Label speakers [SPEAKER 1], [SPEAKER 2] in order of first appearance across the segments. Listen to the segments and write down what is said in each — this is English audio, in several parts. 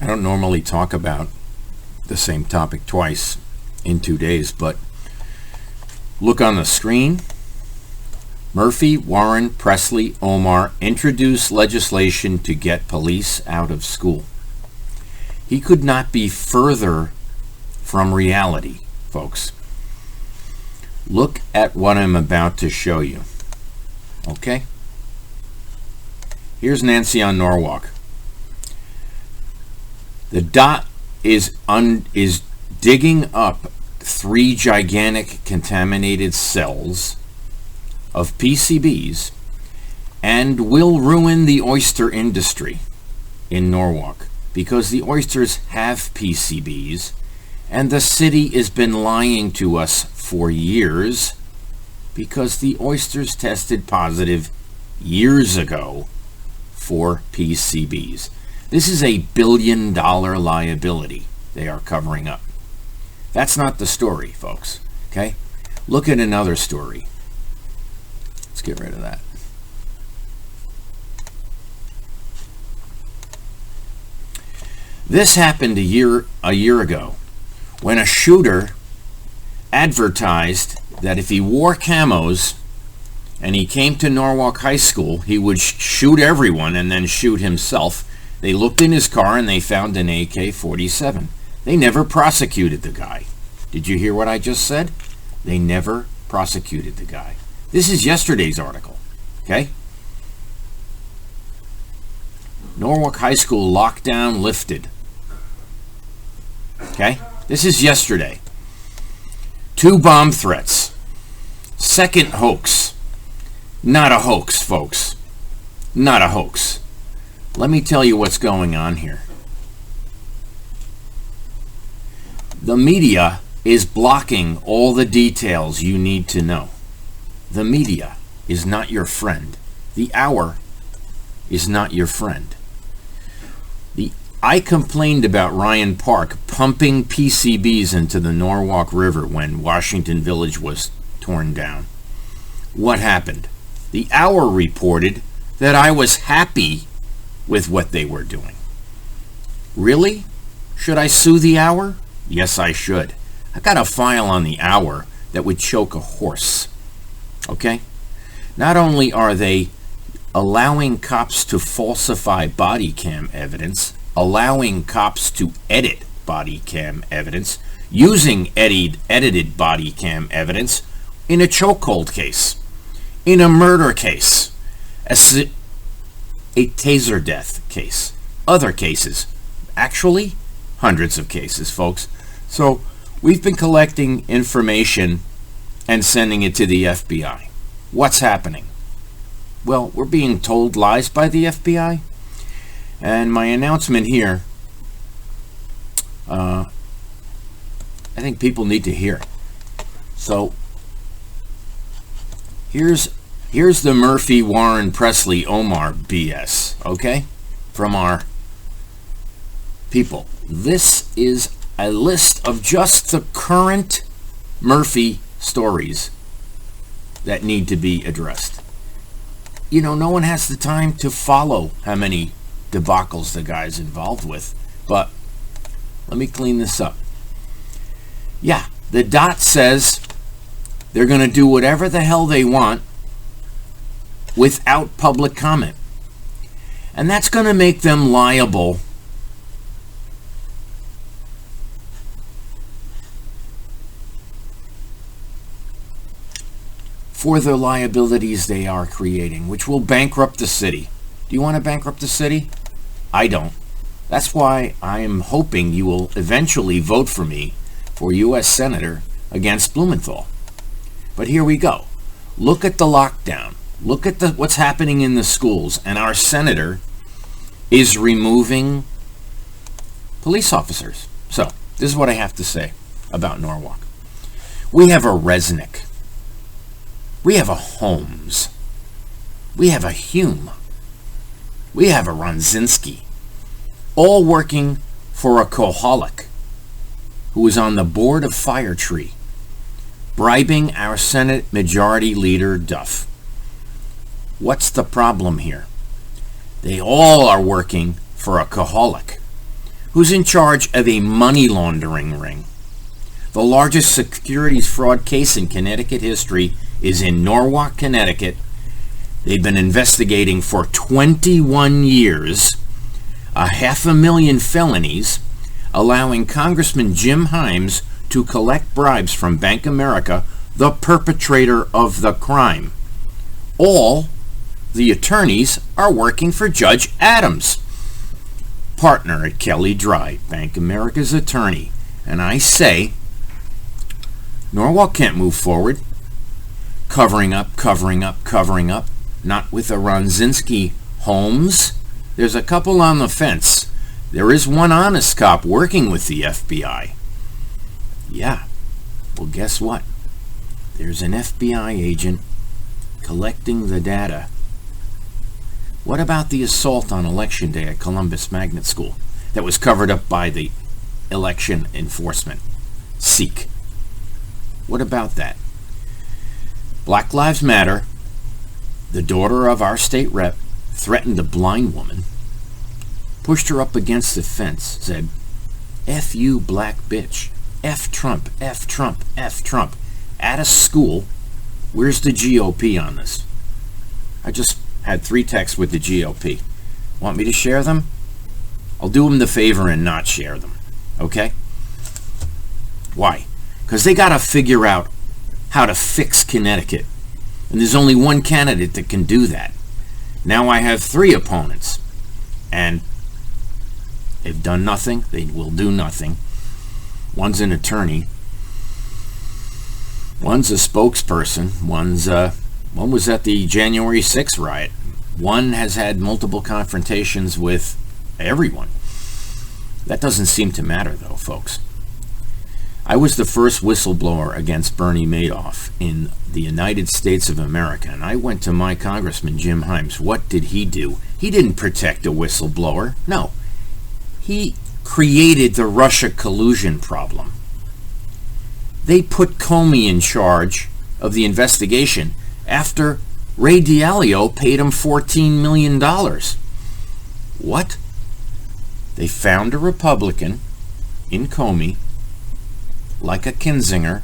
[SPEAKER 1] I don't normally talk about the same topic twice in 2 days, but look on the screen. Murphy, Warren, Presley, Omar introduced legislation to get police out of school. He could not be further from reality, folks. Look at what I'm about to show you. Okay? Here's Nancy on Norwalk. The dot is digging up 3 gigantic contaminated cells of PCBs and will ruin the oyster industry in Norwalk because the oysters have PCBs and the city has been lying to us for years because the oysters tested positive years ago for PCBs. This is a $1 billion liability they are covering up. That's not the story, folks. Okay? Look at another story. Let's get rid of that. This happened a year ago when a shooter advertised that if he wore camos and he came to Norwalk High School, he would shoot everyone and then shoot himself. They looked in his car and they found an AK-47. They never prosecuted the guy. Did you hear what I just said? They never prosecuted the guy. This is yesterday's article, okay? Norwalk High School lockdown lifted. Okay? This is yesterday. 2 bomb threats. Second hoax. Not a hoax, folks. Not a hoax. Let me tell you what's going on here. The media is blocking all the details you need to know. The media is not your friend. The hour is not your friend. I complained about Ryan Park pumping PCBs into the Norwalk River when Washington Village was torn down. What happened? The hour reported that I was happy with what they were doing. Really? Should I sue the hour? Yes, I should. I got a file on the hour that would choke a horse. Okay? Not only are they allowing cops to falsify body cam evidence, allowing cops to edit body cam evidence, using edited body cam evidence in a chokehold case, in a murder case, a taser death case, other cases. Actually, hundreds of cases, folks. So we've been collecting information and sending it to the FBI. What's happening? Well, we're being told lies by the FBI. And my announcement here, I think people need to hear it. So here's the Murphy, Warren, Presley, Omar BS, okay? From our people. This is a list of just the current Murphy stories that need to be addressed. You know, no one has the time to follow how many debacles the guy's involved with, but let me clean this up. Yeah, the dot says they're going to do whatever the hell they want without public comment, and that's going to make them liable for the liabilities they are creating, which will bankrupt the city. Do you want to bankrupt the city? I don't. That's why I am hoping you will eventually vote for me for U.S. Senator against Blumenthal. But here we go. Look at the lockdown. Look at what's happening in the schools. And our senator is removing police officers. So, this is what I have to say about Norwalk. We have a Resnick. We have a Holmes. We have a Hume. We have a Ronsinske, all working for a Kulhawik who is on the board of Firetree, bribing our Senate Majority Leader Duff. What's the problem here? They all are working for a Kulhawik who's in charge of a money laundering ring. The largest securities fraud case in Connecticut history is in Norwalk, Connecticut. They've been investigating for 21 years 500,000 felonies, allowing Congressman Jim Himes to collect bribes from Bank America, the perpetrator of the crime. All the attorneys are working for Judge Adams, partner at Kelly Dry, Bank America's attorney. And I say, Norwalk can't move forward. Covering up. Not with a Ronsinske Holmes. There's a couple on the fence. There is one honest cop working with the FBI. Yeah. Well, guess what? There's an FBI agent collecting the data. What about the assault on Election Day at Columbus Magnet School that was covered up by the election enforcement? Seek. What about that? Black Lives Matter, the daughter of our state rep, threatened a blind woman, pushed her up against the fence, said, F you, black bitch. F Trump, F Trump, F Trump. At a school. Where's the GOP on this? I just had 3 texts with the GOP. Want me to share them? I'll do them the favor and not share them. Okay? Why? Because they got to figure out how to fix Connecticut. And there's only one candidate that can do that. Now I have 3 opponents. And they've done nothing. They will do nothing. One's an attorney. One's a spokesperson. One was at the January 6th riot. One has had multiple confrontations with everyone. That doesn't seem to matter, though, folks. I was the first whistleblower against Bernie Madoff in the United States of America, and I went to my Congressman Jim Himes. What did he do? He didn't protect a whistleblower. No. He created the Russia collusion problem. They put Comey in charge of the investigation after Ray Dalio paid him $14 million. What? They found a Republican in Comey, like a Kinzinger,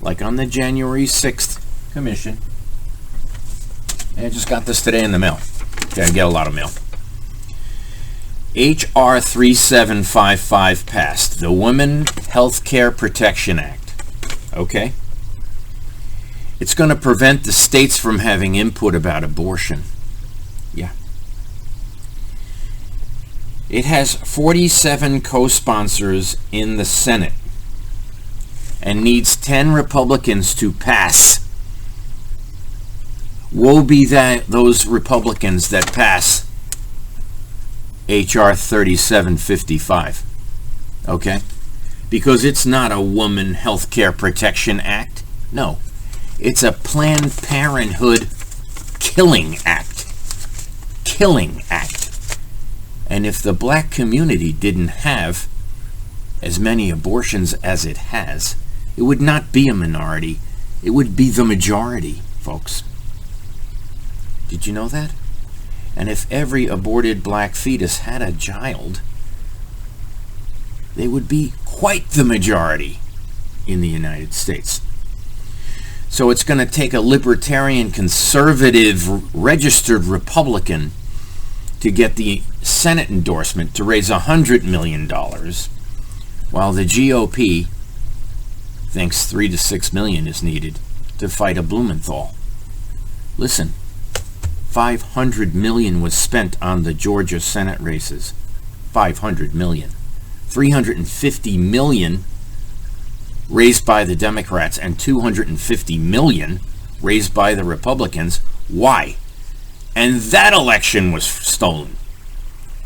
[SPEAKER 1] like on the January 6th commission. And I just got this today in the mail. Okay, I get a lot of mail. H.R. 3755 passed, the Women Health Care Protection Act. Okay? It's going to prevent the states from having input about abortion. Yeah. It has 47 co-sponsors in the Senate and needs 10 Republicans to pass. Woe be those Republicans that pass H.R. 3755. Okay? Because it's not a Woman Health Care Protection Act. No. It's a Planned Parenthood killing act. Killing act. And if the black community didn't have as many abortions as it has, it would not be a minority. It would be the majority, folks. Did you know that? And if every aborted black fetus had a child, they would be quite the majority in the United States. So it's going to take a libertarian, conservative, registered Republican to get the Senate endorsement to raise $100 million, while the GOP thinks $3 to $6 million is needed to fight a Blumenthal. Listen, $500 million was spent on the Georgia Senate races. $500 million. $350 million raised by the Democrats and $250 million raised by the Republicans. Why? And that election was stolen.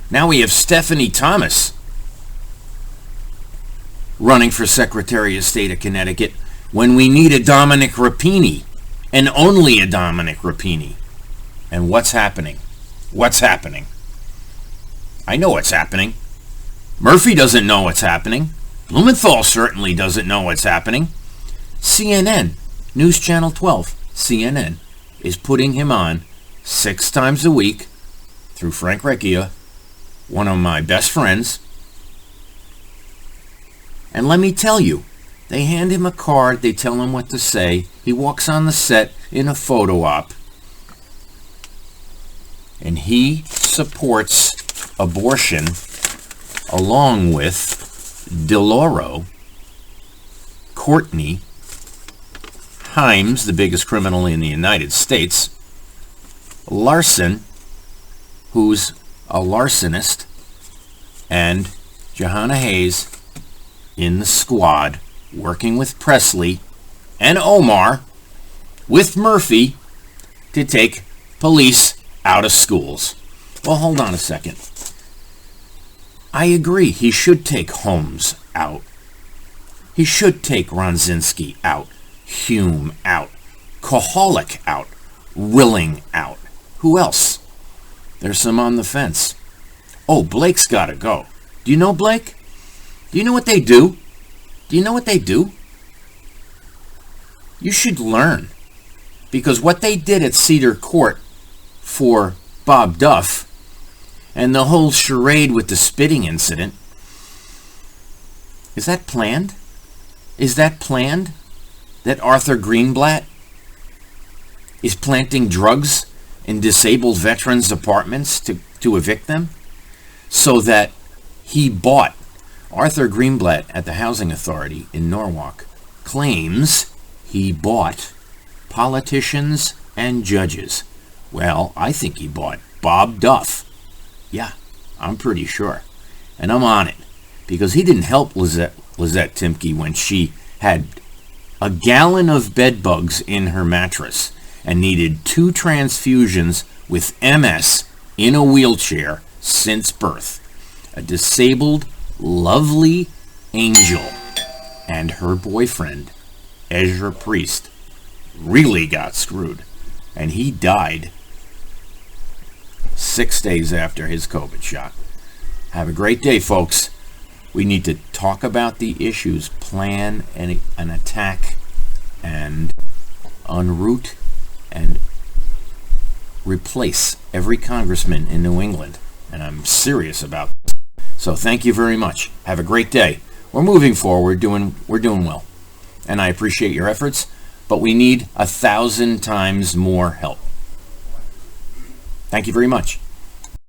[SPEAKER 1] Now we have Stephanie Thomas running for Secretary of State of Connecticut when we need a Dominic Rapini, and only a Dominic Rapini. And what's happening? What's happening? I know what's happening. Murphy doesn't know what's happening. Blumenthal certainly doesn't know what's happening. CNN, News Channel 12, CNN, is putting him on 6 times a week through Frank Recchia, one of my best friends, And let me tell you, they hand him a card, they tell him what to say, he walks on the set in a photo op, and he supports abortion along with Deloro, Courtney, Himes, the biggest criminal in the United States, Larson, who's a larcenist, and Johanna Hayes in the squad, working with Presley and Omar, with Murphy, to take police out of schools. Well, hold on a second. I agree, he should take Holmes out. He should take Ronsinske out, Hume out, Kulhawik out, Willing out. Who else? There's some on the fence. Oh, Blake's got to go. Do you know Blake? Do you know what they do? Do you know what they do? You should learn. Because what they did at Cedar Court for Bob Duff and the whole charade with the spitting incident, is that planned? Is that planned? That Arthur Greenblatt is planting drugs in disabled veterans' apartments to evict them? So that he bought, Arthur Greenblatt at the Housing Authority in Norwalk claims he bought politicians and judges. Well, I think he bought Bob Duff. Yeah, I'm pretty sure. And I'm on it. Because he didn't help Lizette Timke when she had a gallon of bed bugs in her mattress and needed 2 transfusions with MS in a wheelchair since birth. A disabled, lovely angel. And her boyfriend, Ezra Priest, really got screwed. And he died 6 days after his COVID shot. Have a great day, folks. We need to talk about the issues, plan an attack, and unroot and replace every congressman in New England. And I'm serious about this. So thank you very much. Have a great day. We're moving forward. We're doing well. And I appreciate your efforts, but we need 1,000 times more help. Thank you very much.